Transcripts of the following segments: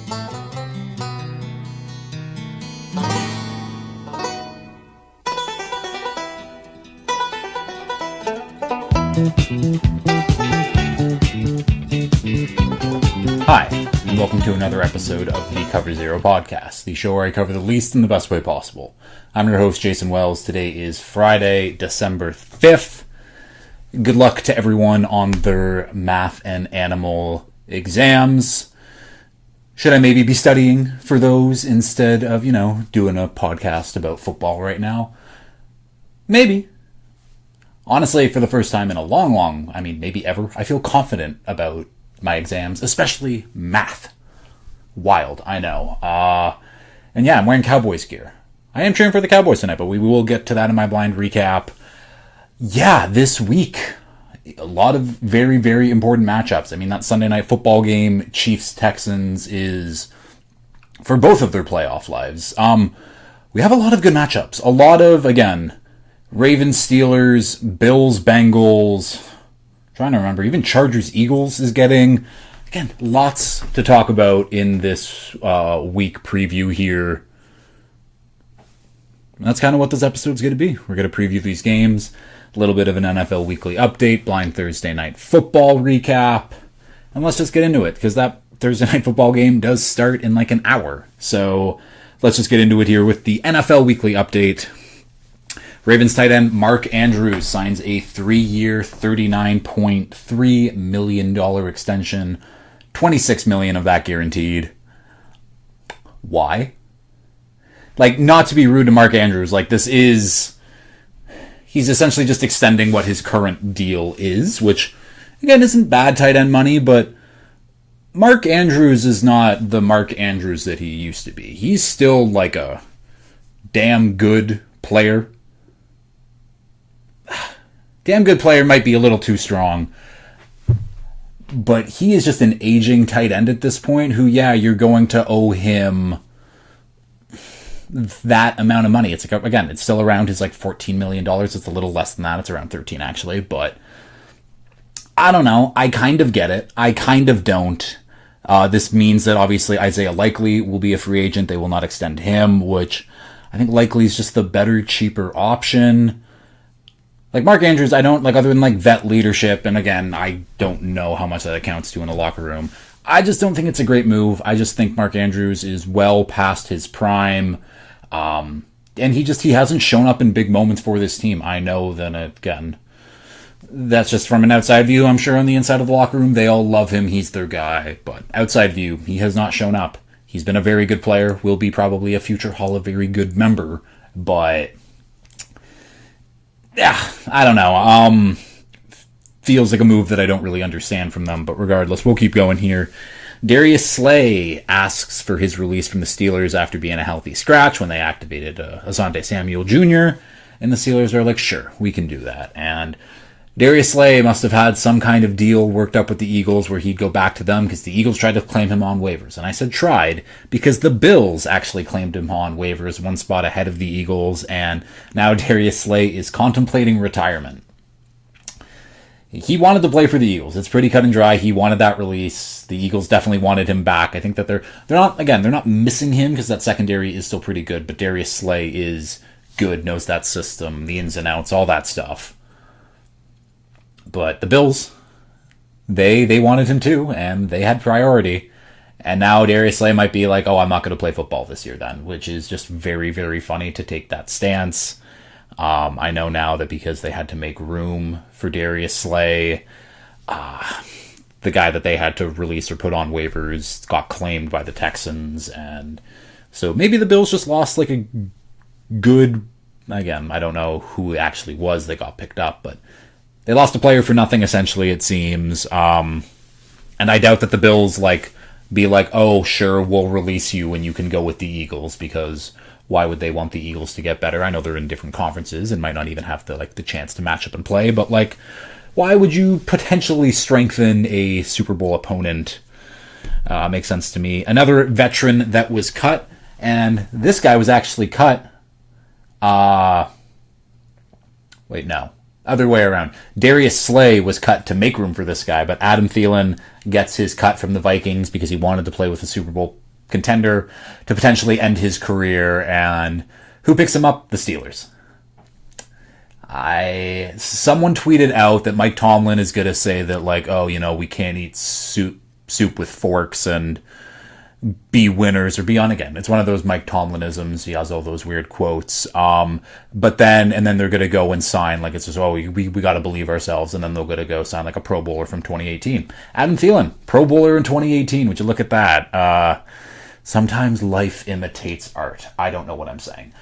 Hi, and welcome to another episode of the Cover Zero podcast, the show where I cover the least in the best way possible. I'm your host, Jason Wells. Today is Friday, December 5th. Good luck to everyone on their math and animal exams. Should I maybe be studying for those instead of, doing a podcast about football right now? Maybe. Honestly, for the first time in a long, maybe ever, I feel confident about my exams, especially math. Wild, I know. And yeah, I'm wearing Cowboys gear. I am cheering for the Cowboys tonight, but we will get to that in my blind recap. Yeah, this week, a lot of very, very important matchups. That Sunday night football game, Chiefs-Texans, is for both of their playoff lives. We have a lot of good matchups. A lot of, again, Ravens-Steelers, Bills-Bengals, trying to remember, even Chargers-Eagles is getting, again, lots to talk about in this week preview here. And that's kind of what this episode's going to be. We're going to preview these games, a little bit of an NFL weekly update, blind Thursday night football recap, and let's just get into it, because that Thursday night football game does start in like an hour. So let's just get into it here with the NFL weekly update. Ravens tight end Mark Andrews signs a 3-year, $39.3 million extension, $26 million of that guaranteed. Why? Not to be rude to Mark Andrews, he's essentially just extending what his current deal is, which, again, isn't bad tight end money, but Mark Andrews is not the Mark Andrews that he used to be. He's still a damn good player. Damn good player might be a little too strong, but he is just an aging tight end at this point who, yeah, you're going to owe him that amount of money. It's again, it's still around his $14 million. It's a little less than that. It's around 13 actually, but I don't know. I kind of get it. I kind of don't. This means that obviously Isaiah Likely will be a free agent. They will not extend him, which I think Likely is just the better, cheaper option. Mark Andrews, I don't, other than vet leadership, and again, I don't know how much that accounts to in a locker room. I just don't think it's a great move. I just think Mark Andrews is well past his prime. And he hasn't shown up in big moments for this team. I know that, again, that's just from an outside view. I'm sure on the inside of the locker room, they all love him. He's their guy. But outside view, he has not shown up. He's been a very good player, will be probably a future Hall of Very Good member, but yeah, I don't know. Feels like a move that I don't really understand from them, but regardless, we'll keep going here. Darius Slay asks for his release from the Steelers after being a healthy scratch when they activated Asante Samuel Jr., and the Steelers are like, sure, we can do that. And Darius Slay must have had some kind of deal worked up with the Eagles where he'd go back to them because the Eagles tried to claim him on waivers. And I said tried because the Bills actually claimed him on waivers, one spot ahead of the Eagles, and now Darius Slay is contemplating retirement. He wanted to play for the Eagles. It's pretty cut and dry. He wanted that release. The Eagles definitely wanted him back. I think that they're not missing him because that secondary is still pretty good, but Darius Slay is good, knows that system, the ins and outs, all that stuff. But the Bills, they wanted him too, and they had priority. And now Darius Slay might be like, oh, I'm not going to play football this year then, which is just very, very funny to take that stance. I know now that because they had to make room for Darius Slay, the guy that they had to release or put on waivers got claimed by the Texans. And so maybe the Bills just lost a good, again, I don't know who actually was that got picked up, but they lost a player for nothing, essentially, it seems. And I doubt that the Bills, be like, oh, sure, we'll release you and you can go with the Eagles, because why would they want the Eagles to get better? I know they're in different conferences and might not even have the chance to match up and play, but, why would you potentially strengthen a Super Bowl opponent? Makes sense to me. Another veteran that was cut, and this guy was actually cut. Wait, no. Other way around. Darius Slay was cut to make room for this guy, but Adam Thielen gets his cut from the Vikings because he wanted to play with a Super Bowl contender to potentially end his career. And who picks him up? The Steelers. Someone tweeted out that Mike Tomlin is going to say that, like, oh, you know, we can't eat soup with forks and be winners or be on again. It's one of those Mike Tomlinisms. He has all those weird quotes. But then they're going to go and sign, like, it's just, oh, we got to believe ourselves. And then they're going to go sign like a Pro Bowler from 2018. Adam Thielen, Pro Bowler in 2018. Would you look at that? Sometimes life imitates art. I don't know what I'm saying.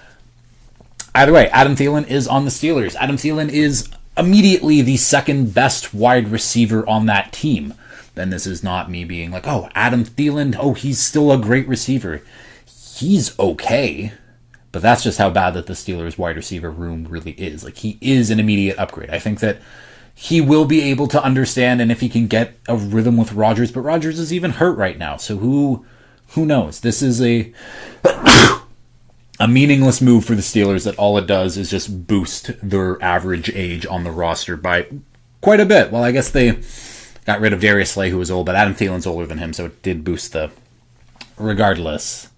Either way, Adam Thielen is on the Steelers. Adam Thielen is immediately the second best wide receiver on that team. And this is not me being like, oh, Adam Thielen, oh, he's still a great receiver. He's okay, but that's just how bad that the Steelers wide receiver room really is. Like, he is an immediate upgrade. I think that he will be able to understand, and if he can get a rhythm with Rodgers, but Rodgers is even hurt right now, so who knows? This is a meaningless move for the Steelers that all it does is just boost their average age on the roster by quite a bit. Well, I guess they got rid of Darius Slay, who was old, but Adam Thielen's older than him, so it did boost the... Regardless.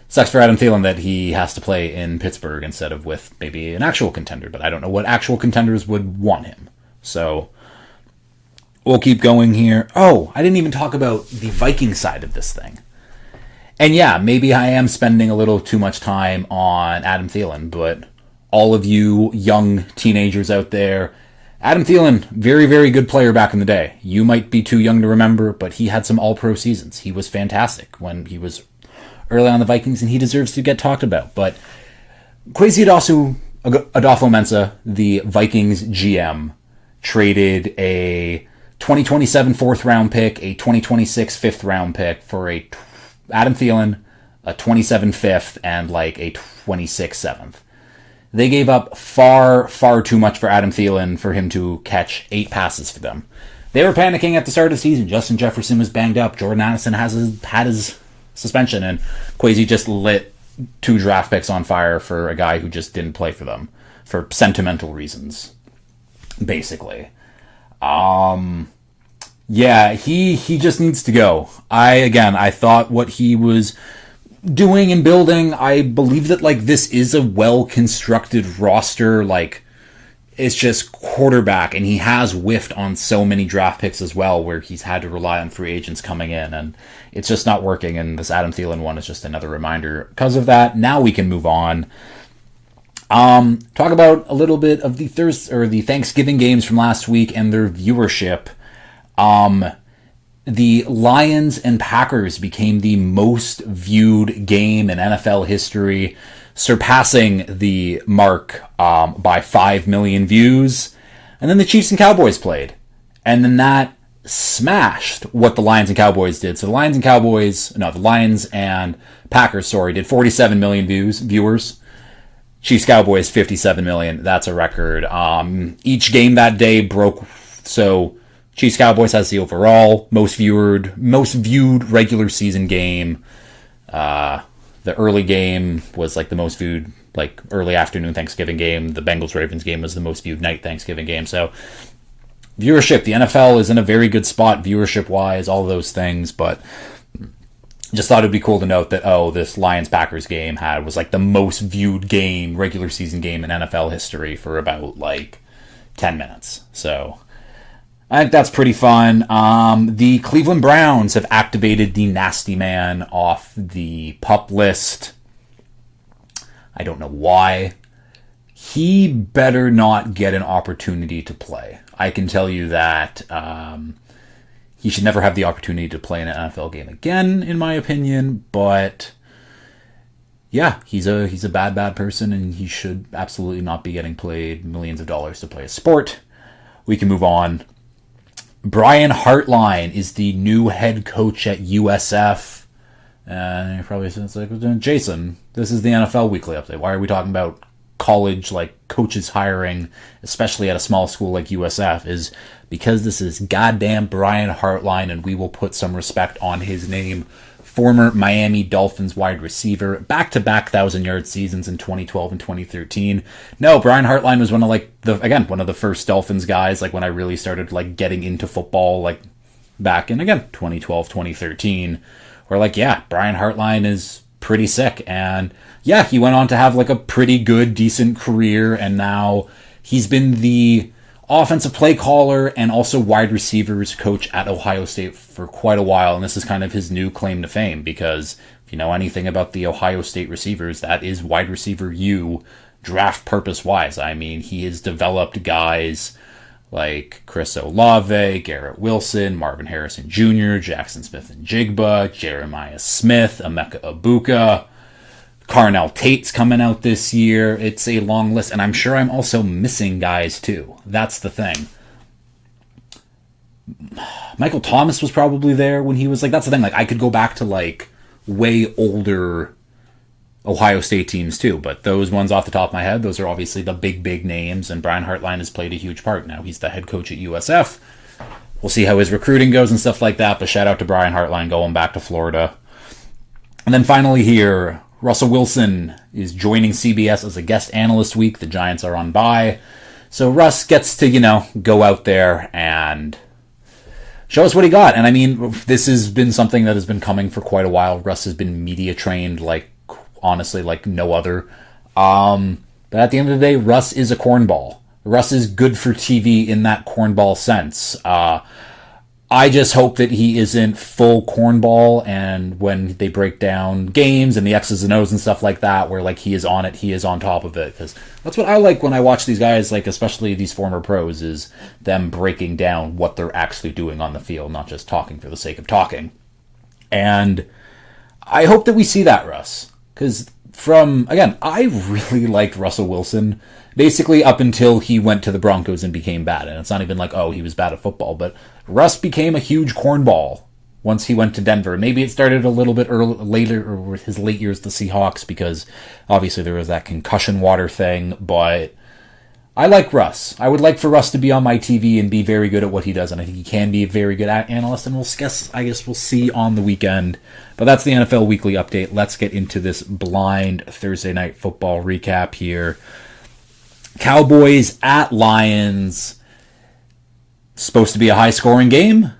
Sucks for Adam Thielen that he has to play in Pittsburgh instead of with maybe an actual contender, but I don't know what actual contenders would want him. So, we'll keep going here. Oh, I didn't even talk about the Viking side of this thing. And yeah, maybe I am spending a little too much time on Adam Thielen, but all of you young teenagers out there, Adam Thielen, very, very good player back in the day. You might be too young to remember, but he had some all-pro seasons. He was fantastic when he was early on the Vikings, and he deserves to get talked about. But Kwesi Adolfo-Mensah, the Vikings GM, traded a 2027 4th-round pick, a 2026 5th-round pick for Adam Thielen, a 27 5th, and like a 26 7th. They gave up far, far too much for Adam Thielen for him to catch 8 passes for them. They were panicking at the start of the season. Justin Jefferson was banged up. Jordan Addison had his suspension, and Kwesi just lit 2 draft picks on fire for a guy who just didn't play for them for sentimental reasons, basically. Yeah, he just needs to go. I thought what he was doing and building, I believe that, like, this is a well-constructed roster. Like, it's just quarterback, and he has whiffed on so many draft picks as well, where he's had to rely on free agents coming in, and it's just not working, and this Adam Thielen one is just another reminder because of that. Now we can move on. Talk about a little bit of the Thanksgiving games from last week and their viewership. The Lions and Packers became the most viewed game in NFL history, surpassing the mark by 5 million views. And then the Chiefs and Cowboys played. And then that smashed what the Lions and Cowboys did. So the Lions and Packers, did 47 million viewers. Chiefs Cowboys 57 million. That's a record. Each game that day broke. So Chiefs Cowboys has the overall most viewed regular season game. The early game was like the most viewed, like, early afternoon Thanksgiving game. The Bengals Ravens game was the most viewed night Thanksgiving game. So viewership, the NFL is in a very good spot viewership wise, all those things, but just thought it'd be cool to note that, this Lions-Packers game was like the most viewed game, regular season game in NFL history for about like 10 minutes. So I think that's pretty fun. The Cleveland Browns have activated the nasty man off the PUP list. I don't know why. He better not get an opportunity to play. I can tell you that he should never have the opportunity to play in an NFL game again, in my opinion. But yeah, he's a bad person, and he should absolutely not be getting paid millions of dollars to play a sport. We can move on. Brian Hartline is the new head coach at USF. And you're probably saying, like, Jason, this is the NFL Weekly Update. Why are we talking about college, like, coaches hiring, especially at a small school like USF? Is because this is goddamn Brian Hartline, and we will put some respect on his name. Former Miami Dolphins wide receiver, back-to-back 1,000-yard seasons in 2012 and 2013. No, Brian Hartline was one of the first Dolphins guys, like, when I really started, like, getting into football, like, back in, again, 2012, 2013, where like, yeah, Brian Hartline is pretty sick. And yeah, he went on to have like a pretty good, decent career. And now he's been the offensive play caller and also wide receivers coach at Ohio State for quite a while. And this is kind of his new claim to fame, because if you know anything about the Ohio State receivers, that is wide receiver U, draft purpose wise. I mean, he has developed guys like Chris Olave, Garrett Wilson, Marvin Harrison Jr., Jackson Smith and Jigba, Jeremiah Smith, Emeka Ibuka, Carnell Tate's coming out this year. It's a long list, and I'm sure I'm also missing guys too. That's the thing. Michael Thomas was probably there when he was like, that's the thing. Like, I could go back to like way older Ohio State teams too, but those ones off the top of my head, those are obviously the big names, and Brian Hartline has played a huge part. Now he's the head coach at USF. We'll see how his recruiting goes and stuff like that, but shout out to Brian Hartline going back to Florida. And then finally here, Russell Wilson is joining CBS as a guest analyst week. The Giants are on bye. So Russ gets to, go out there and show us what he got. And I mean, this has been something that has been coming for quite a while. Russ has been media trained, honestly, like no other. But at the end of the day, Russ is a cornball. Russ is good for TV in that cornball sense. I just hope that he isn't full cornball, and when they break down games and the X's and O's and stuff like that, where like he is on it, he is on top of it. Because that's what I like when I watch these guys, like especially these former pros, is them breaking down what they're actually doing on the field, not just talking for the sake of talking. And I hope that we see that, Russ. Because I really liked Russell Wilson basically up until he went to the Broncos and became bad. And it's not even like, oh, he was bad at football, but Russ became a huge cornball once he went to Denver. Maybe it started a little bit later, or with his late years, the Seahawks, because obviously there was that concussion water thing, but I like Russ. I would like for Russ to be on my TV and be very good at what he does, and I think he can be a very good analyst, and I guess we'll see on the weekend. But that's the NFL Weekly Update. Let's get into this blind Thursday Night Football recap here. Cowboys at Lions. Supposed to be a high-scoring game.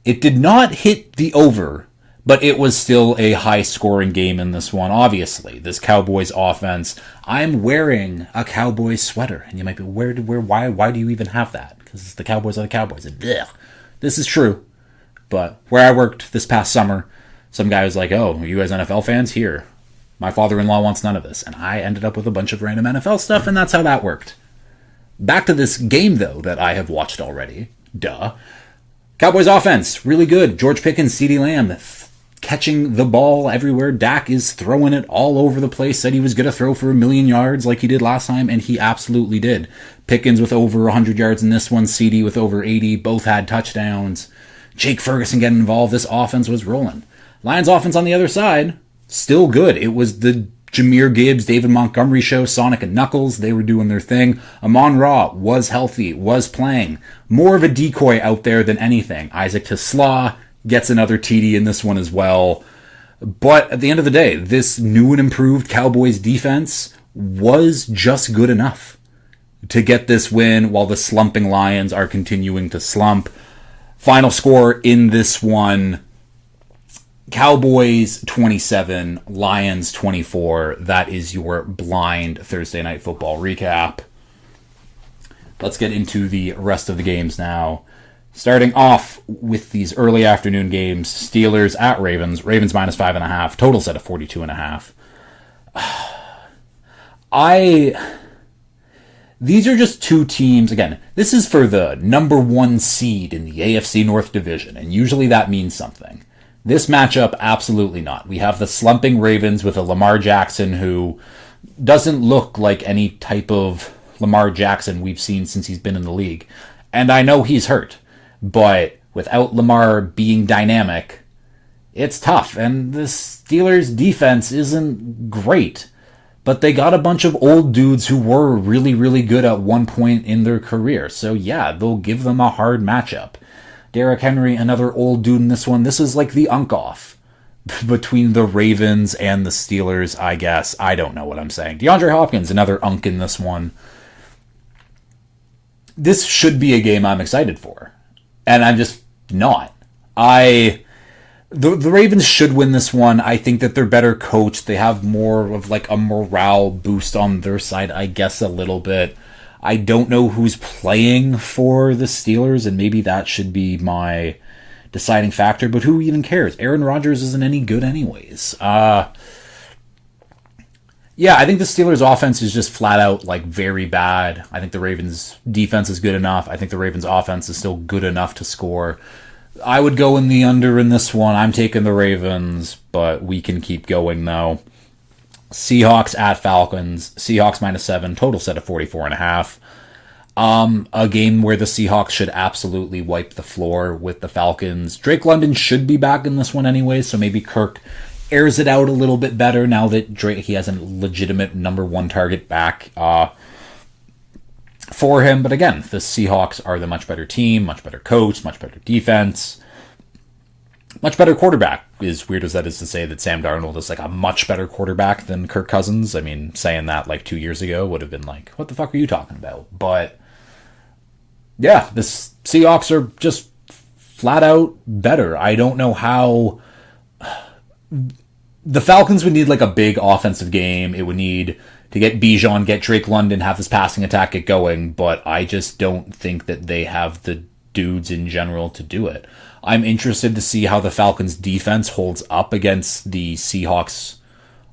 It did not hit the over, but it was still a high-scoring game in this one, obviously. This Cowboys offense. I'm wearing a Cowboys sweater, and you might be, why do you even have that? Because the Cowboys are the Cowboys. And blech. This is true, but where I worked this past summer, some guy was like, oh, are you guys NFL fans? Here. My father-in-law wants none of this. And I ended up with a bunch of random NFL stuff, and that's how that worked. Back to this game, though, that I have watched already. Duh. Cowboys offense, really good. George Pickens, CeeDee Lamb, catching the ball everywhere. Dak is throwing it all over the place. Said he was going to throw for 1,000,000 yards like he did last time, and he absolutely did. Pickens with over 100 yards in this one. CeeDee with over 80. Both had touchdowns. Jake Ferguson getting involved. This offense was rolling. Lions offense on the other side, still good. It was the Jahmyr Gibbs, David Montgomery show, Sonic and Knuckles. They were doing their thing. Amon-Ra was healthy, was playing. More of a decoy out there than anything. Isaac Tesla gets another TD in this one as well. But at the end of the day, this new and improved Cowboys defense was just good enough to get this win while the slumping Lions are continuing to slump. Final score in this one, Cowboys 27, Lions 24. That is your blind Thursday Night Football recap. Let's get into the rest of the games now. Starting off with these early afternoon games, Steelers at Ravens. Ravens minus 5.5. Total set of 42.5. These are just two teams. Again, this is for the number one seed in the AFC North Division, and usually that means something. This matchup, absolutely not. We have the slumping Ravens with a Lamar Jackson who doesn't look like any type of Lamar Jackson we've seen since he's been in the league. And I know he's hurt, but without Lamar being dynamic, it's tough. And the Steelers' defense isn't great, but they got a bunch of old dudes who were really, really good at one point in their career. So yeah, they'll give them a hard matchup. Derrick Henry, another old dude in this one. This is like the unk-off between the Ravens and the Steelers, I guess. I don't know what I'm saying. DeAndre Hopkins, another unk in this one. This should be a game I'm excited for. And I'm just not. The Ravens should win this one. I think that they're better coached. They have more of like a morale boost on their side, I guess, a little bit. I don't know who's playing for the Steelers, and maybe that should be my deciding factor, but who even cares? Aaron Rodgers isn't any good anyways. Yeah, I think the Steelers' offense is just flat out like very bad. I think the Ravens' defense is good enough. I think the Ravens' offense is still good enough to score. I would go in the under in this one. I'm taking the Ravens, but we can keep going though. Seahawks at Falcons. Seahawks -7. Total set of 44.5. A game where the Seahawks should absolutely wipe the floor with the Falcons. Drake London should be back in this one anyway, so maybe Kirk airs it out a little bit better now that he has a legitimate number one target back for him. But again, the Seahawks are the much better team, much better coach, much better defense, much better quarterback. As weird as that is to say that Sam Darnold is like a much better quarterback than Kirk Cousins. I mean, saying that like 2 years ago would have been like, what the fuck are you talking about? But yeah, the Seahawks are just flat out better. I don't know how. The Falcons would need like a big offensive game. It would need to get Bijan, get Drake London, have this passing attack get going, but I just don't think that they have the dudes in general to do it. I'm interested to see how the Falcons defense holds up against the Seahawks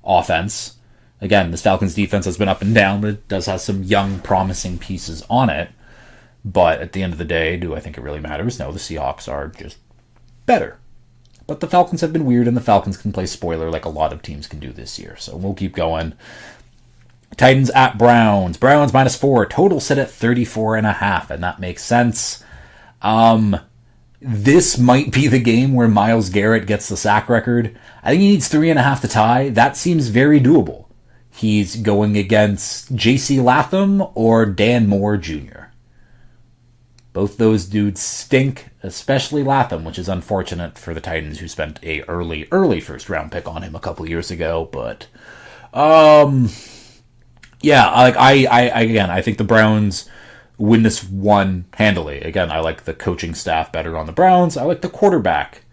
offense. Again, this Falcons defense has been up and down, but it does have some young, promising pieces on it. But at the end of the day, do I think it really matters? No, the Seahawks are just better. But the Falcons have been weird, and the Falcons can play spoiler like a lot of teams can do this year. So we'll keep going. Titans at Browns. Browns -4. Total set at 34.5, and that makes sense. This might be the game where Myles Garrett gets the sack record. I think he needs 3.5 to tie. That seems very doable. He's going against J.C. Latham or Dan Moore Jr. Both those dudes stink, especially Latham, which is unfortunate for the Titans, who spent a early first-round pick on him a couple years ago. But, yeah, like I think the Browns win this one handily. Again, I like the coaching staff better on the Browns. I like the quarterback.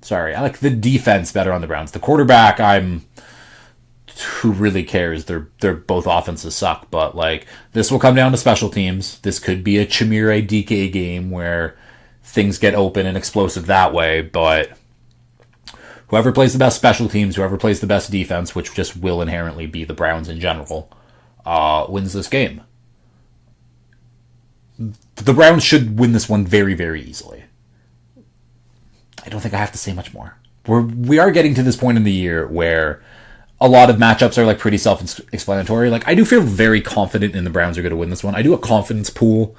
Sorry, I like the defense better on the Browns. The quarterback, who really cares? They're both offenses suck, but like this will come down to special teams. This could be a Chimere DK game where things get open and explosive that way, but whoever plays the best special teams, whoever plays the best defense, which just will inherently be the Browns in general, wins this game. The Browns should win this one very, very easily. I don't think I have to say much more. We are getting to this point in the year where a lot of matchups are like pretty self-explanatory. Like I do feel very confident in the Browns are going to win this one. I do a confidence pool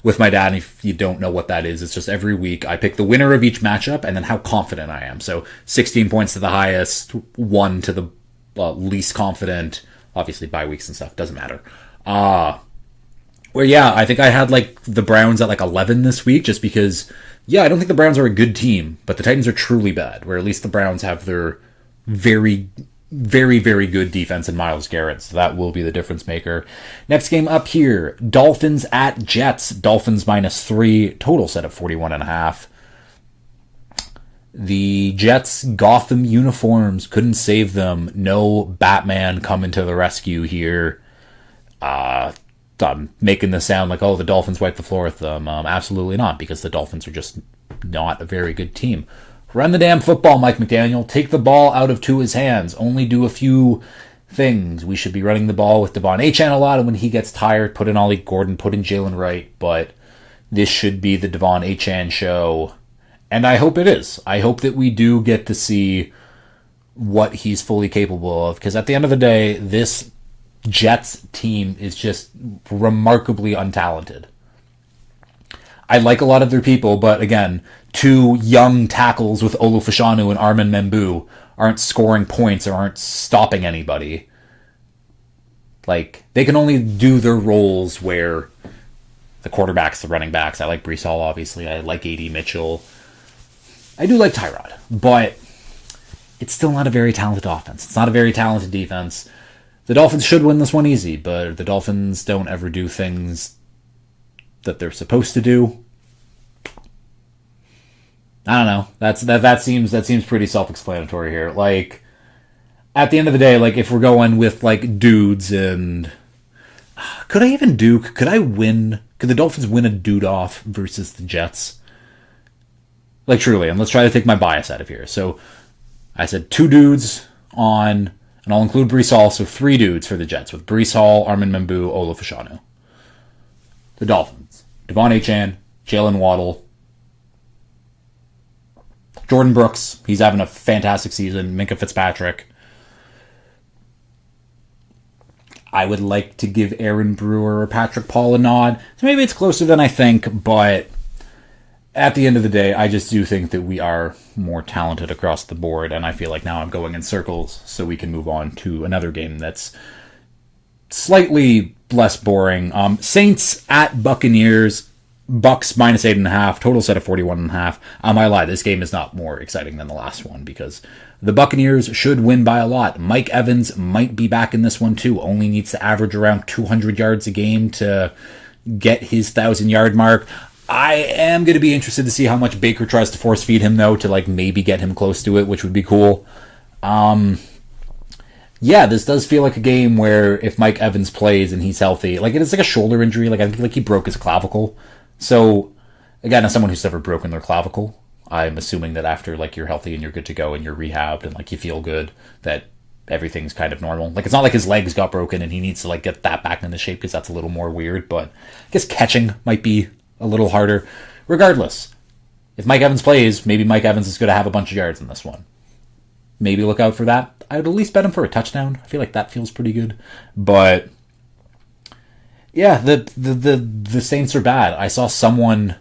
with my dad, and if you don't know what that is, it's just every week I pick the winner of each matchup and then how confident I am. So 16 points to the highest, 1 to the least confident. Obviously bye weeks and stuff, doesn't matter. Where yeah, I think I had like the Browns at like 11 this week just because, yeah, I don't think the Browns are a good team, but the Titans are truly bad, where at least the Browns have their very, very, very good defense in Myles Garrett, so that will be the difference maker. Next game up here, Dolphins at Jets. Dolphins -3, total set at 41.5. The Jets' Gotham uniforms couldn't save them. No Batman coming to the rescue here. I'm making this sound like, oh, the Dolphins wiped the floor with them. Absolutely not, because the Dolphins are just not a very good team. Run the damn football, Mike McDaniel. Take the ball out of Tua's hands. Only do a few things. We should be running the ball with Devon Achane a lot, and when he gets tired, put in Ollie Gordon, put in Jalen Wright, but this should be the Devon Achane show, and I hope it is. I hope that we do get to see what he's fully capable of, because at the end of the day, this Jets team is just remarkably untalented. I like a lot of their people, but again, 2 young tackles with Olu Fashanu and Armin Membu aren't scoring points or aren't stopping anybody. Like, they can only do their roles where the quarterbacks, the running backs. I like Breece Hall, obviously. I like A.D. Mitchell. I do like Tyrod, but it's still not a very talented offense. It's not a very talented defense. The Dolphins should win this one easy, but the Dolphins don't ever do things that they're supposed to do. I don't know. That seems pretty self-explanatory here. Like, at the end of the day, like, if we're going with, like, dudes and... Could the Dolphins win a dude off versus the Jets? Like, truly, and let's try to take my bias out of here. So, I said 2 dudes on, and I'll include Breece Hall, so 3 dudes for the Jets, with Breece Hall, Armin Membu, Ola Fashanu. The Dolphins: Devon Achane, Jalen Waddle, Jordan Brooks, he's having a fantastic season, Minkah Fitzpatrick. I would like to give Aaron Brewer or Patrick Paul a nod. So maybe it's closer than I think, but at the end of the day, I just do think that we are more talented across the board, and I feel like now I'm going in circles, so we can move on to another game that's slightly less boring. Saints at Buccaneers. Bucks -8.5, total set of 41.5. I might lie, this game is not more exciting than the last one because the Buccaneers should win by a lot. Mike Evans might be back in this one too. Only needs to average around 200 yards a game to get his 1,000-yard mark. I am going to be interested to see how much Baker tries to force feed him though to like maybe get him close to it, which would be cool. Yeah, this does feel like a game where if Mike Evans plays and he's healthy, like it is like a shoulder injury. Like I feel like he broke his clavicle. So, again, as someone who's never broken their clavicle, I'm assuming that after, like, you're healthy and you're good to go and you're rehabbed and, like, you feel good, that everything's kind of normal. Like, it's not like his legs got broken and he needs to, like, get that back into shape because that's a little more weird, but I guess catching might be a little harder. Regardless, if Mike Evans plays, maybe Mike Evans is going to have a bunch of yards in this one. Maybe look out for that. I would at least bet him for a touchdown. I feel like that feels pretty good. But... yeah, the Saints are bad. I saw someone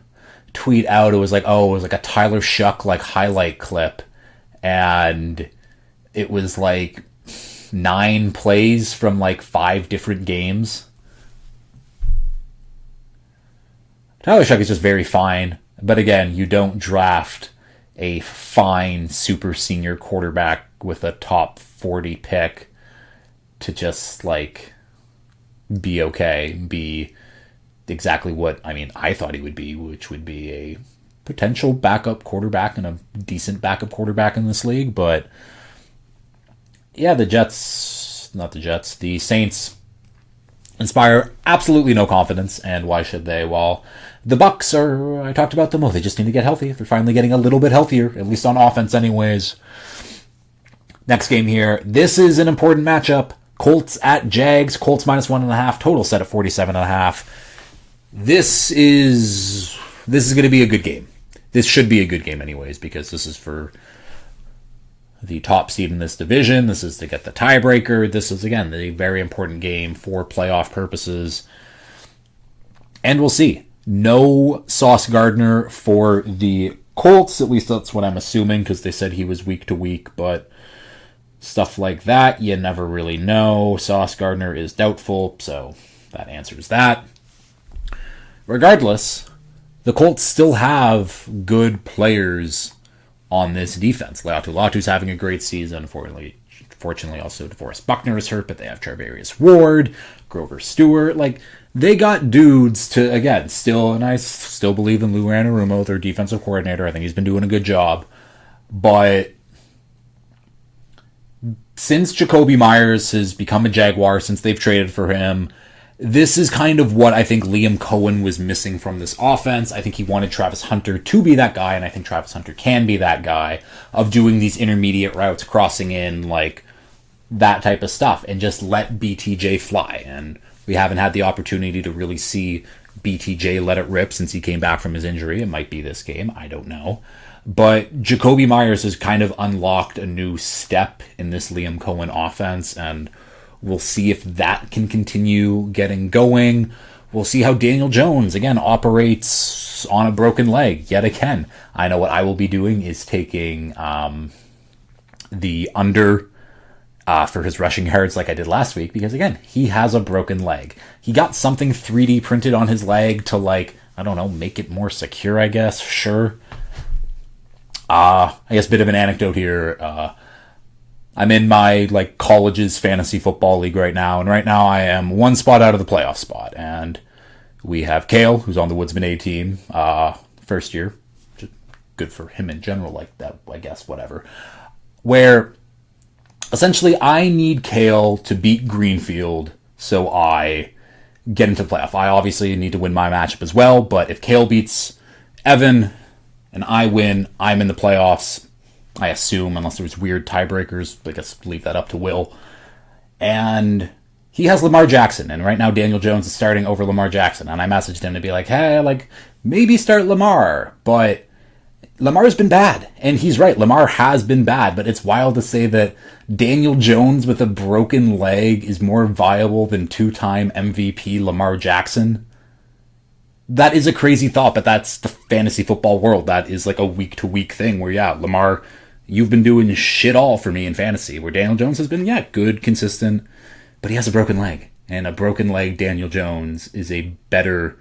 tweet out, it was like a Tyler Shuck like highlight clip, and it was like 9 plays from like 5 different games. Tyler Shuck is just very fine, but again, you don't draft a fine super senior quarterback with a top 40 pick to just like be okay, be exactly what, I mean, I thought he would be, which would be a potential backup quarterback and a decent backup quarterback in this league. But yeah, the Saints inspire absolutely no confidence, and why should they? Well, the Bucks are, I talked about them, they just need to get healthy. They're finally getting a little bit healthier, at least on offense anyways. Next game here, this is an important matchup. Colts at Jags. Colts -1.5. Total set at 47.5. This is going to be a good game. This should be a good game anyways, because this is for the top seed in this division. This is to get the tiebreaker. This is, again, a very important game for playoff purposes. And we'll see. No Sauce Gardner for the Colts. At least that's what I'm assuming, because they said he was week to week, but... stuff like that, you never really know. Sauce Gardner is doubtful, so that answers that. Regardless, the Colts still have good players on this defense. Latu's having a great season. Fortunately, also DeForest Buckner is hurt, but they have Charvarius Ward, Grover Stewart. Like, they got dudes to, again, and I still believe in Lou Anarumo, their defensive coordinator. I think he's been doing a good job. But since Jacoby Myers has become a Jaguar, since they've traded for him, this is kind of what I think Liam Cohen was missing from this offense. I think he wanted Travis Hunter to be that guy, and I think Travis Hunter can be that guy of doing these intermediate routes, crossing in, like that type of stuff, and just let BTJ fly. And we haven't had the opportunity to really see BTJ let it rip since he came back from his injury. It might be this game, I don't know. But Jacoby Myers has kind of unlocked a new step in this Liam Cohen offense, and we'll see if that can continue getting going. We'll see how Daniel Jones, again, operates on a broken leg yet again. I know what I will be doing is taking the under for his rushing yards like I did last week, because, again, he has a broken leg. He got something 3D printed on his leg to, like, I don't know, make it more secure, I guess. Sure. I guess a bit of an anecdote here. I'm in my college's fantasy football league right now, and right now I am one spot out of the playoff spot. And we have Kale, who's on the Woodsman A team, first year. good for him in general, like that, I guess, whatever. Where essentially I need Kale to beat Greenfield so I get into the playoff. I obviously need to win my matchup as well, but if Kale beats Evan and I win, I'm in the playoffs, I assume, unless there's weird tiebreakers. I guess leave that up to Will. And he has Lamar Jackson, and right now Daniel Jones is starting over Lamar Jackson. And I messaged him to be like, hey, like, maybe start Lamar. But Lamar's been bad. And he's right, Lamar has been bad. But it's wild to say that Daniel Jones with a broken leg is more viable than two-time MVP Lamar Jackson. That is a crazy thought, but that's the fantasy football world. That is like a week-to-week thing where, yeah, Lamar, you've been doing shit all for me in fantasy. Where Daniel Jones has been, yeah, good, consistent, but he has a broken leg. And a broken leg Daniel Jones is a better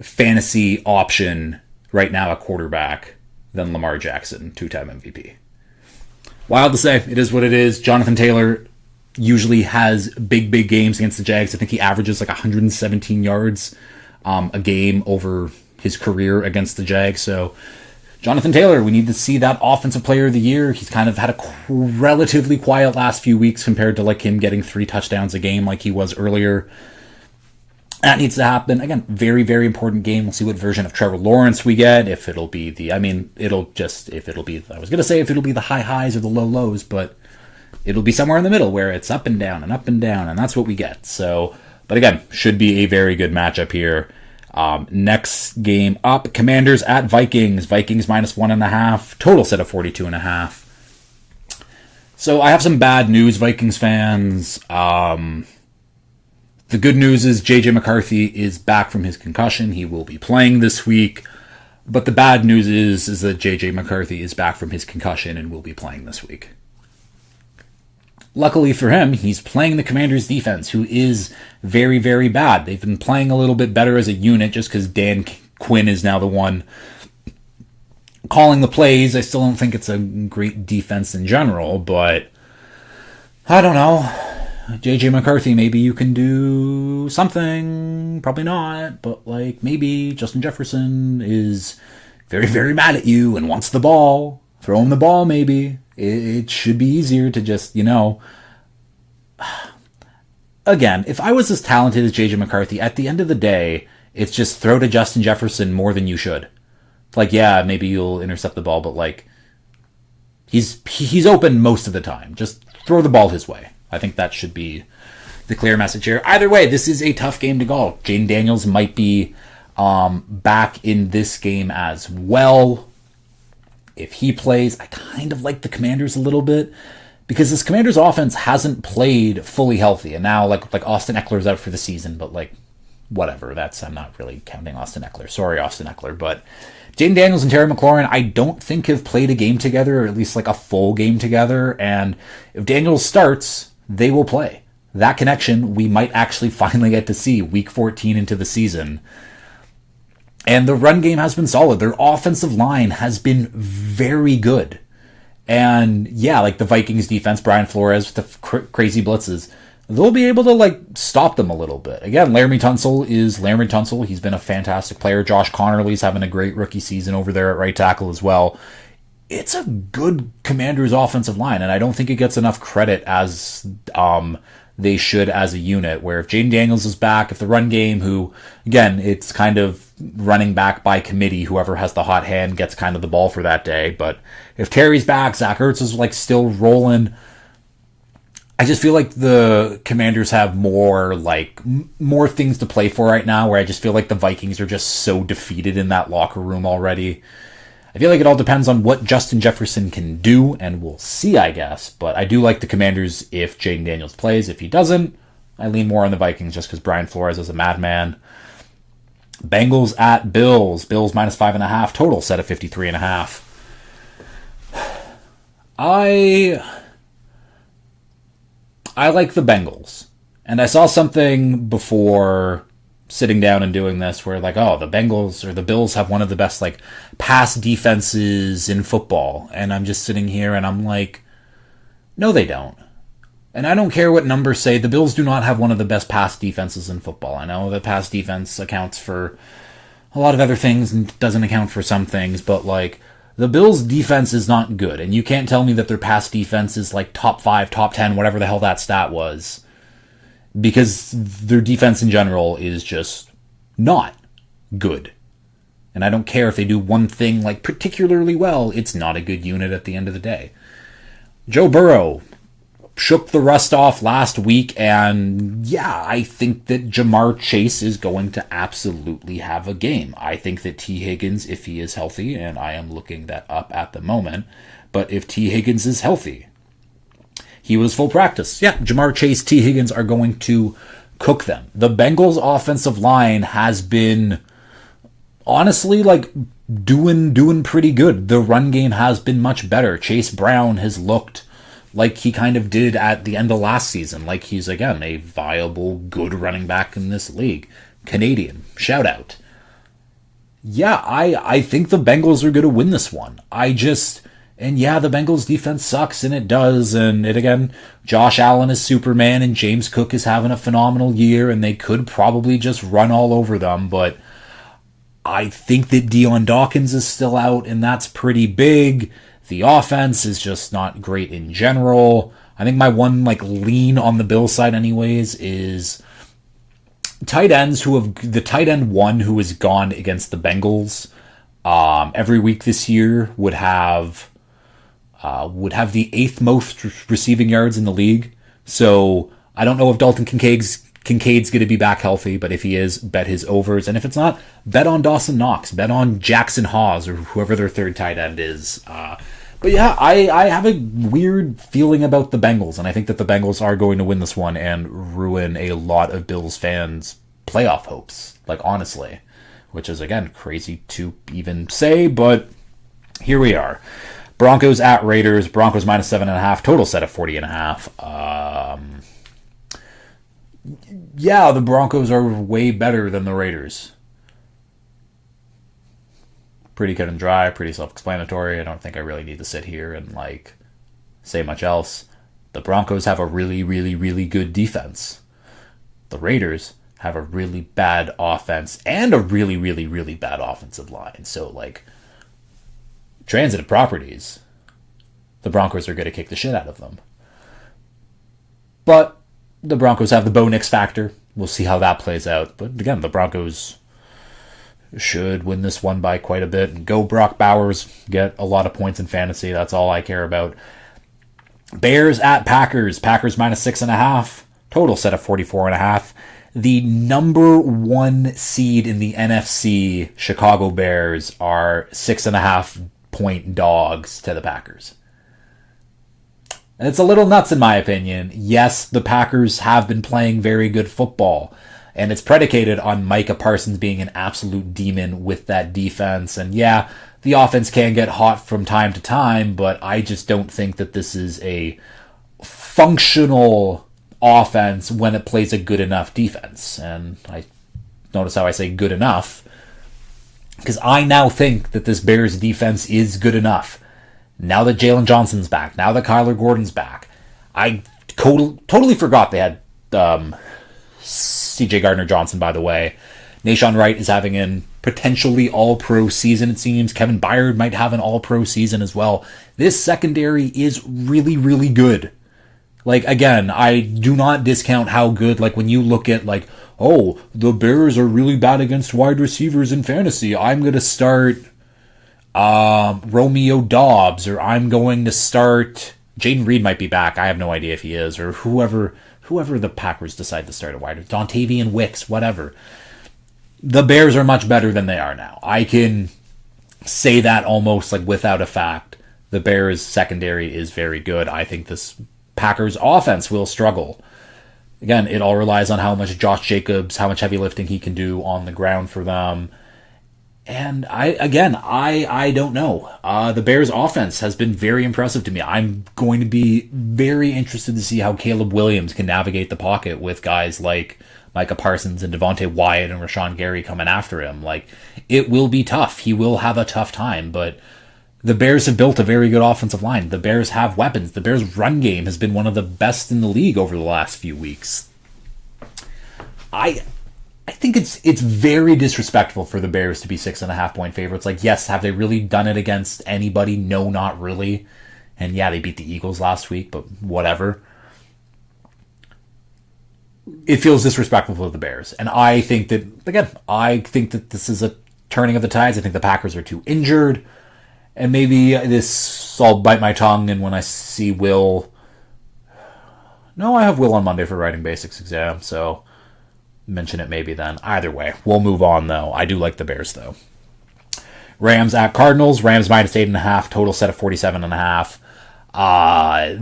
fantasy option right now at quarterback than Lamar Jackson, two-time MVP. Wild to say. It is what it is. Jonathan Taylor usually has big games against the Jags. I think he averages like 117 yards a game over his career against the Jags. So Jonathan Taylor, we need to see that offensive player of the year. He's kind of had a relatively quiet last few weeks compared to like him getting 3 touchdowns a game like he was earlier. That needs to happen. Again, very, very important game. We'll see what version of Trevor Lawrence we get. If it'll be the high highs or the low lows, but it'll be somewhere in the middle where it's up and down, and that's what we get. So, but again, should be a very good matchup here. Next game up, Commanders at Vikings. Vikings minus 1.5. Total set of 42.5. So I have some bad news, Vikings fans. The good news is J.J. McCarthy is back from his concussion. He will be playing this week. But the bad news is that J.J. McCarthy is back from his concussion and will be playing this week. Luckily for him, he's playing the Commanders' defense, who is very, very bad. They've been playing a little bit better as a unit just because Dan Quinn is now the one calling the plays. I still don't think it's a great defense in general, but I don't know. J.J. McCarthy, maybe you can do something. Probably not, but like maybe Justin Jefferson is very, very mad at you and wants the ball. Throw him the ball, maybe. It should be easier to just, again, if I was as talented as J.J. McCarthy, at the end of the day, it's just throw to Justin Jefferson more than you should. Like, yeah, maybe you'll intercept the ball, but like, he's open most of the time. Just throw the ball his way. I think that should be the clear message here. Either way, this is a tough game to go. Jaden Daniels might be back in this game as well. If he plays, I kind of like the Commanders a little bit because this Commanders offense hasn't played fully healthy. And now like Austin Eckler's out for the season, but like whatever. I'm not really counting Austin Eckler. Sorry, Austin Eckler. But Jaden Daniels and Terry McLaurin, I don't think have played a game together, or at least like a full game together. And if Daniels starts, they will play. That connection we might actually finally get to see week 14 into the season. And the run game has been solid. Their offensive line has been very good. And yeah, like the Vikings defense, Brian Flores with the crazy blitzes, they'll be able to like stop them a little bit. Again, Laramie Tunsil is Laramie Tunsil. He's been a fantastic player. Josh Connerly's having a great rookie season over there at right tackle as well. It's a good Commanders offensive line, and I don't think it gets enough credit as they should as a unit, where if Jaden Daniels is back, if the run game, who, again, it's kind of running back by committee, whoever has the hot hand gets kind of the ball for that day, but if Terry's back, Zach Ertz is like still rolling, I just feel like the Commanders have more things to play for right now, where I just feel like the Vikings are just so defeated in that locker room already. I feel like it all depends on what Justin Jefferson can do, and we'll see, I guess. But I do like the Commanders if Jaden Daniels plays. If he doesn't, I lean more on the Vikings just because Brian Flores is a madman. Bengals at Bills. Bills minus 5.5. Total set of 53.5. I like the Bengals. And I saw something before sitting down and doing this where like, oh, the Bengals or the Bills have one of the best like pass defenses in football. And I'm just sitting here and I'm like, no, they don't. And I don't care what numbers say. The Bills do not have one of the best pass defenses in football. I know the pass defense accounts for a lot of other things and doesn't account for some things, but like The Bills' defense is not good, and you can't tell me that their pass defense is like top 5, top 10, whatever the hell that stat was, because their defense in general is just not good. And I don't care if they do one thing like particularly well, it's not a good unit at the end of the day. Joe Burrow shook the rust off last week, and yeah, I think that Jamar Chase is going to absolutely have a game. I think that T. Higgins, if he is healthy, and I am looking that up at the moment, but if T. Higgins is healthy, he was full practice. Yeah, Jamar Chase, T. Higgins are going to cook them. The Bengals' offensive line has been honestly like doing pretty good. The run game has been much better. Chase Brown has looked like he kind of did at the end of last season. Like he's, again, a viable, good running back in this league. Canadian. Shout out. Yeah, I think the Bengals are going to win this one. And yeah, the Bengals defense sucks, and it does. And again, Josh Allen is Superman, and James Cook is having a phenomenal year, and they could probably just run all over them. But I think that Deion Dawkins is still out, and that's pretty big. The offense is just not great in general. I think my one lean on the Bills side anyways is tight ends the tight end one who has gone against the Bengals every week this year would have the 8th most receiving yards in the league. So I don't know if Dalton Kincaid's going to be back healthy, but if he is, bet his overs. And if it's not, bet on Dawson Knox, bet on Jackson Hawes or whoever their third tight end is. But yeah, I have a weird feeling about the Bengals, and I think that the Bengals are going to win this one and ruin a lot of Bills fans' playoff hopes, honestly, which is, again, crazy to even say, but here we are. Broncos at Raiders, Broncos minus 7.5, total set at 40.5. Yeah, the Broncos are way better than the Raiders. Pretty cut and dry, pretty self-explanatory. I don't think I really need to sit here and say much else. The Broncos have a really, really, really good defense. The Raiders have a really bad offense and a really, really, really bad offensive line. So, transitive properties, the Broncos are going to kick the shit out of them. But the Broncos have the Bo Nix factor. We'll see how that plays out. But again, the Broncos should win this one by quite a bit. And go Brock Bowers, get a lot of points in fantasy. That's all I care about. Bears at Packers. Packers minus 6.5. Total set at 44.5. The number 1 seed in the NFC, Chicago Bears, are 6.5 point dogs to the Packers. And it's a little nuts in my opinion. Yes, the Packers have been playing very good football, and it's predicated on Micah Parsons being an absolute demon with that defense. And yeah, the offense can get hot from time to time, but I just don't think that this is a functional offense when it plays a good enough defense. And I notice how I say good enough, because I now think that this Bears defense is good enough. Now that Jalen Johnson's back, now that Kyler Gordon's back, I totally forgot they had C.J. Gardner-Johnson, by the way. Nahshon Wright is having an potentially all-pro season, it seems. Kevin Byard might have an all-pro season as well. This secondary is really, really good. Again, I do not discount how good, when you look at, the Bears are really bad against wide receivers in fantasy. I'm going to start Romeo Doubs, or I'm going to start Jaden Reed might be back. I have no idea if he is, or whoever the Packers decide to start a wide receiver. Dontavian Wicks, whatever. The Bears are much better than they are now. I can say that almost without a fact. The Bears secondary is very good. I think this Packers offense will struggle. Again, it all relies on how much Josh Jacobs, how much heavy lifting he can do on the ground for them. And I don't know. The Bears offense has been very impressive to me. I'm going to be very interested to see how Caleb Williams can navigate the pocket with guys like Micah Parsons and Devontae Wyatt and Rashawn Gary coming after him. It will be tough. He will have a tough time, but the Bears have built a very good offensive line. The Bears have weapons. The Bears' run game has been one of the best in the league over the last few weeks. I think it's very disrespectful for the Bears to be 6.5-point favorites. Like, yes, have they really done it against anybody? No, not really. And yeah, they beat the Eagles last week, but whatever. It feels disrespectful for the Bears. And I think that this is a turning of the tides. I think the Packers are too injured. And maybe I'll bite my tongue, and when I see Will... No, I have Will on Monday for writing basics exam, so mention it maybe then. Either way, we'll move on, though. I do like the Bears, though. Rams at Cardinals. Rams minus 8.5. Total set of 47.5.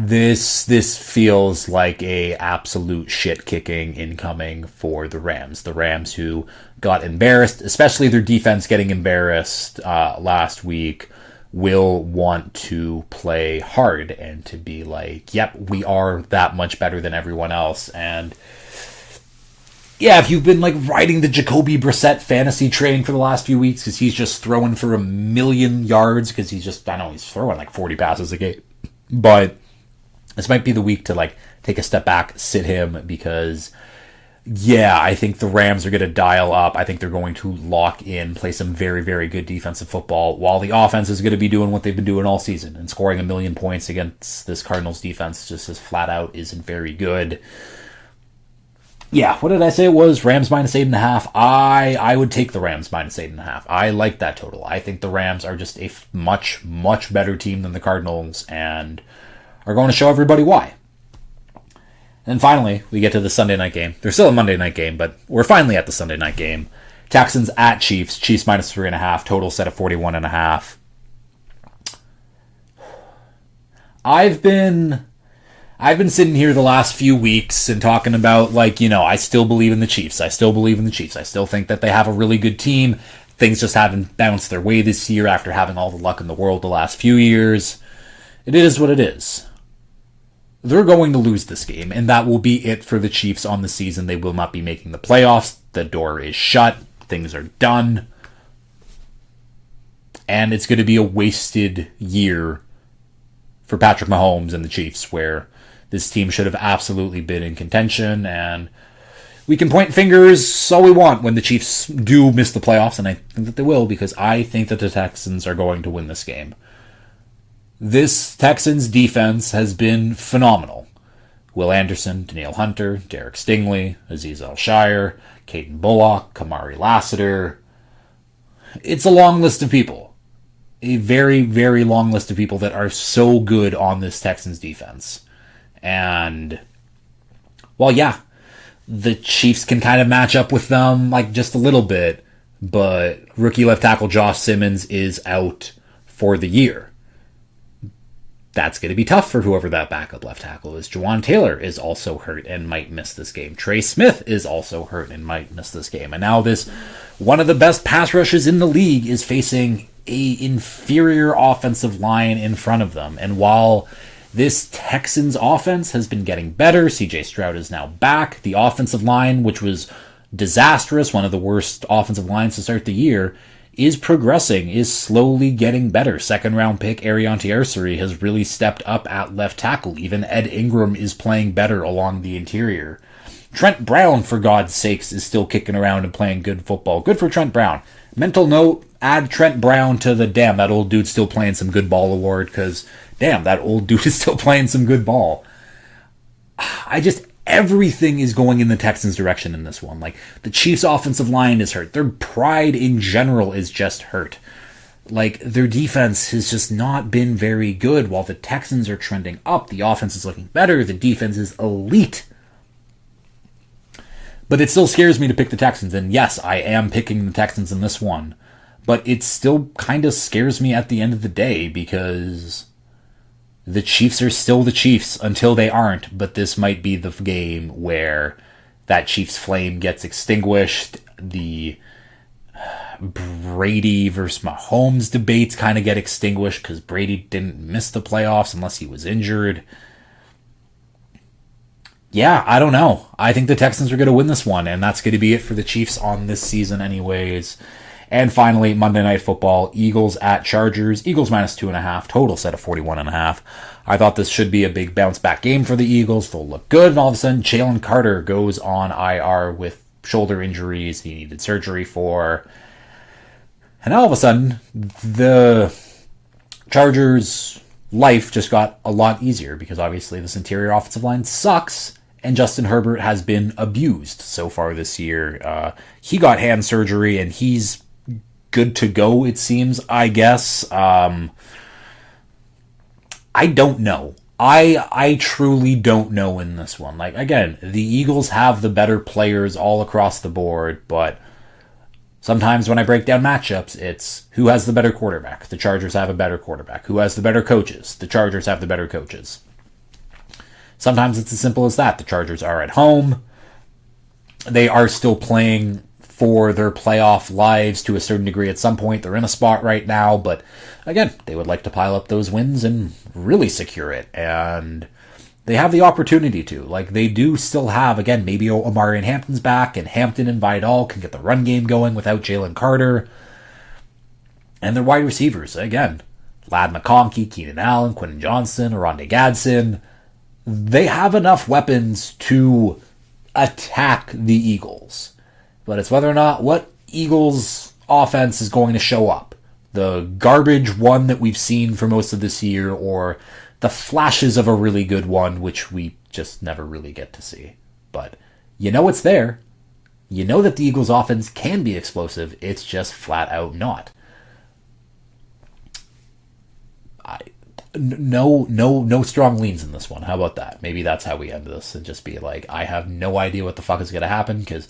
This feels like a absolute shit kicking incoming for the Rams. The Rams who got embarrassed, especially their defense getting embarrassed last week, will want to play hard and to be like, yep, we are that much better than everyone else. And yeah, if you've been like riding the Jacoby Brissett fantasy train for the last few weeks because he's just throwing for 1,000,000 yards because he's throwing like 40 passes a game. But this might be the week to like take a step back, sit him, because yeah, I think the Rams are going to dial up. I think they're going to lock in, play some very, very good defensive football, while the offense is going to be doing what they've been doing all season and scoring 1,000,000 points against this Cardinals defense just as flat out isn't very good. Yeah, what did I say it was? Rams minus 8.5. I would take the Rams minus 8.5. I like that total. I think the Rams are just a much, much better team than the Cardinals and are going to show everybody why. And finally, we get to the Sunday night game. There's still a Monday night game, but we're finally at the Sunday night game. Texans at Chiefs. Chiefs minus 3.5. Total set of 41.5. I've been sitting here the last few weeks and talking about, like, I still believe in the Chiefs. I still think that they have a really good team. Things just haven't bounced their way this year after having all the luck in the world the last few years. It is what it is. They're going to lose this game, and that will be it for the Chiefs on the season. They will not be making the playoffs. The door is shut. Things are done. And it's going to be a wasted year for Patrick Mahomes and the Chiefs, where this team should have absolutely been in contention, and we can point fingers all we want when the Chiefs do miss the playoffs, and I think that they will, because I think that the Texans are going to win this game. This Texans defense has been phenomenal. Will Anderson, Danielle Hunter, Derek Stingley, Azeez Al-Shire, Caden Bullock, Kamari Lassiter. It's a long list of people. A very, very long list of people that are so good on this Texans defense. And, well, yeah, the Chiefs can kind of match up with them, like, just a little bit, but rookie left tackle Josh Simmons is out for the year. That's going to be tough for whoever that backup left tackle is. Juwan Taylor is also hurt and might miss this game. Trey Smith is also hurt and might miss this game. And now this, one of the best pass rushes in the league, is facing a inferior offensive line in front of them. And while this Texans offense has been getting better, CJ Stroud is now back. The offensive line, which was disastrous, one of the worst offensive lines to start the year, is progressing, is slowly getting better. Second-round pick Arion Arcery has really stepped up at left tackle. Even Ed Ingram is playing better along the interior. Trent Brown, for God's sakes, is still kicking around and playing good football. Good for Trent Brown. Mental note, add Trent Brown to the damn, that old dude's still playing some good ball award, because damn, that old dude is still playing some good ball. Everything is going in the Texans' direction in this one. Like, the Chiefs' offensive line is hurt. Their pride in general is just hurt. Like, their defense has just not been very good. While the Texans are trending up, the offense is looking better, the defense is elite. But it still scares me to pick the Texans. And yes, I am picking the Texans in this one. But it still kind of scares me at the end of the day, because the Chiefs are still the Chiefs until they aren't, but this might be the game where that Chiefs flame gets extinguished. The Brady versus Mahomes debates kind of get extinguished because Brady didn't miss the playoffs unless he was injured. Yeah, I don't know. I think the Texans are going to win this one, and that's going to be it for the Chiefs on this season anyways. And finally, Monday Night Football, Eagles at Chargers. Eagles minus 2.5, total set of 41.5. I thought this should be a big bounce back game for the Eagles. They'll look good, and all of a sudden, Jalen Carter goes on IR with shoulder injuries he needed surgery for. And all of a sudden, the Chargers' life just got a lot easier because obviously this interior offensive line sucks, and Justin Herbert has been abused so far this year. He got hand surgery, and he's good to go, it seems, I guess. I don't know. I truly don't know in this one. Like, again, the Eagles have the better players all across the board, but sometimes when I break down matchups, it's who has the better quarterback. The Chargers have a better quarterback. Who has the better coaches? The Chargers have the better coaches. Sometimes it's as simple as that. The Chargers are at home. They are still playing for their playoff lives to a certain degree at some point. They're in a spot right now, but again, they would like to pile up those wins and really secure it. And they have the opportunity to. Like, they do still have, again, maybe Omari and Hampton's back, and Hampton and Vidal can get the run game going without Jalen Carter. And their wide receivers, again, Ladd McConkey, Keenan Allen, Quentin Johnson, Oronde Gadsden. They have enough weapons to attack the Eagles. But it's whether or not what Eagles offense is going to show up. The garbage one that we've seen for most of this year, or the flashes of a really good one, which we just never really get to see. But you know it's there. You know that the Eagles offense can be explosive. It's just flat out not. No strong leans in this one. How about that? Maybe that's how we end this and just be like, I have no idea what the fuck is going to happen, because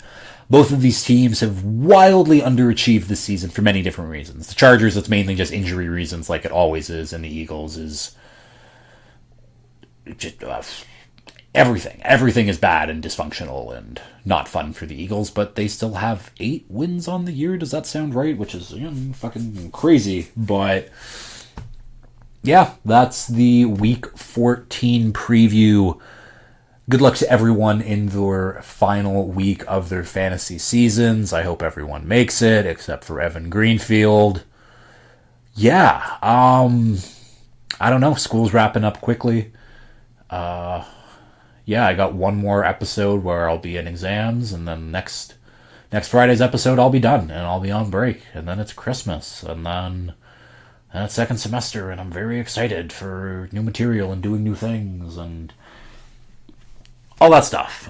both of these teams have wildly underachieved this season for many different reasons. The Chargers, it's mainly just injury reasons like it always is, and the Eagles is just everything. Everything is bad and dysfunctional and not fun for the Eagles, but they still have 8 wins on the year. Does that sound right? Which is fucking crazy, but yeah, that's the Week 14 preview. Good luck to everyone in their final week of their fantasy seasons. I hope everyone makes it, except for Evan Greenfield. Yeah, I don't know. School's wrapping up quickly. Yeah, I got one more episode where I'll be in exams, and then next Friday's episode I'll be done, and I'll be on break, and then it's Christmas, and then it's second semester, and I'm very excited for new material and doing new things, and all that stuff.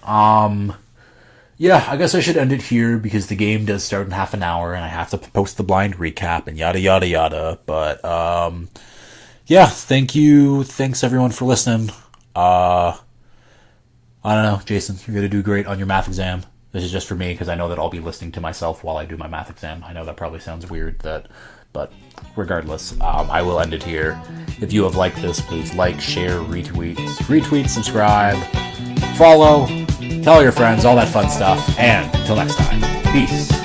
Yeah, I guess I should end it here because the game does start in half an hour and I have to post the blind recap and yada yada yada. But yeah, thanks everyone for listening. I don't know, Jason, you're gonna do great on your math exam. This is just for me because I know that I'll be listening to myself while I do my math exam. I know that probably sounds weird, but regardless, I will end it here. If you have liked this, please like, share, retweet, subscribe, follow, tell your friends, all that fun stuff. And until next time, peace.